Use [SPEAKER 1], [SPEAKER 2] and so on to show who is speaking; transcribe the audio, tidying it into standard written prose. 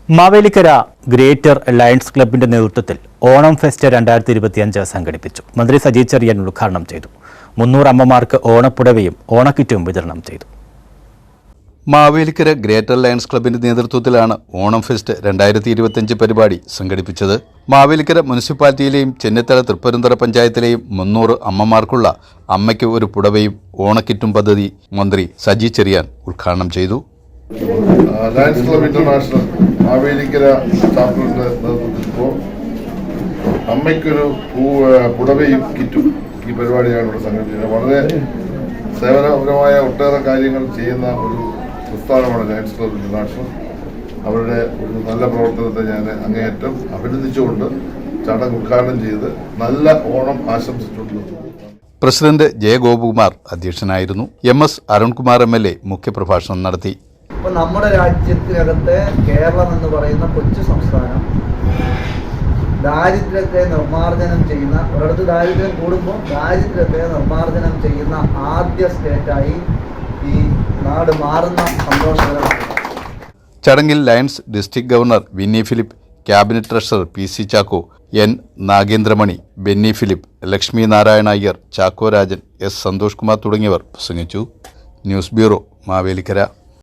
[SPEAKER 1] Mavelikkara greater lions ക്ലബിന്റെ നേതൃത്വത്തിൽ Onam fest 2025 സംഘടിപ്പിച്ചു. മന്ത്രി സജി ചെറിയാൻ ഉദ്ഘാടനം ചെയ്തു. 300 അമ്മമാർക്ക് ഓണപ്പുടവയും ഓണക്കിറ്റും വിതരണം ചെയ്തു.
[SPEAKER 2] മാവേലിക്കര ഗ്രേറ്റർ ലയൺസ് ക്ലബിന്റെ നേതൃത്വത്തിലാണ് ഓണം ഫെസ്റ്റ് 2025 പരിപാടി സംഘടിപ്പിച്ചത്. മാവേലിക്കര മുനിസിപ്പാലിറ്റിയിലെയും ചെന്നിത്തല തൃപ്പരുന്തറ പഞ്ചായത്തിലെയും 300 അമ്മമാർക്കുള്ള അമ്മയ്ക്ക് ഒരു പുടവയും ഓണക്കിറ്റും പദ്ധതി മന്ത്രി സജി ചെറിയാൻ ഉദ്ഘാടനം ചെയ്തു.
[SPEAKER 3] ലയൺസ് ക്ലബ് ഇന്റർനാഷണൽ മാവേലിക്കര ചാപ്റ്ററിന്റെ നേതൃത്വത്തിൽ ഇപ്പോൾ അമ്മയ്ക്കൊരു പുടവയും കിറ്റും ഈ പരിപാടിയാണ് ഇവിടെ സംഘടിപ്പിച്ചത്. വളരെ സേവനപരമായ ഒട്ടേറെ കാര്യങ്ങൾ ചെയ്യുന്ന ഒരു പ്രസ്ഥാനമാണ് ലയൺസ് ക്ലബ് ഇന്റർനാഷണൽ. അവരുടെ ഒരു നല്ല പ്രവർത്തനത്തെ ഞാൻ അങ്ങേയറ്റം അഭിനന്ദിച്ചുകൊണ്ട് ചടങ്ങ് ഉദ്ഘാടനം ചെയ്ത് നല്ല ഓണം ആശംസിച്ചുകൊണ്ട്
[SPEAKER 2] പ്രസിഡന്റ് ജെ ഗോപകുമാർ അധ്യക്ഷനായിരുന്നു. MS അരുൺകുമാർ MLA മുഖ്യപ്രഭാഷണം നടത്തി.
[SPEAKER 4] ഇപ്പോൾ നമ്മുടെ രാജ്യത്തിനകത്ത് കേരളം എന്ന് പറയുന്ന കൊച്ചു സംസ്ഥാനം ദാരിദ്ര്യത്തെ നിർമ്മാർജ്ജനം ചെയ്യുന്ന, ഒരിടത്ത് ദാരിദ്ര്യം കൂടുമ്പോൾ ദാരിദ്ര്യത്തെ നിർമ്മാർജ്ജനം ചെയ്യുന്ന ആദ്യ സ്റ്റേറ്റായി ഈ നാട് മാറുന്ന സന്തോഷകരമാണ്.
[SPEAKER 2] ചടങ്ങിൽ lions district governor Vinny Philip, cabinet treasurer PC Chacko, N Nagendramani, Benny Philip, Lakshmi Narayana Iyer, Chacko Rajan, S Santhosh Kumar തുടങ്ങിയവർ പ്രസംഗിച്ചു. News bureau, Mavelikkara.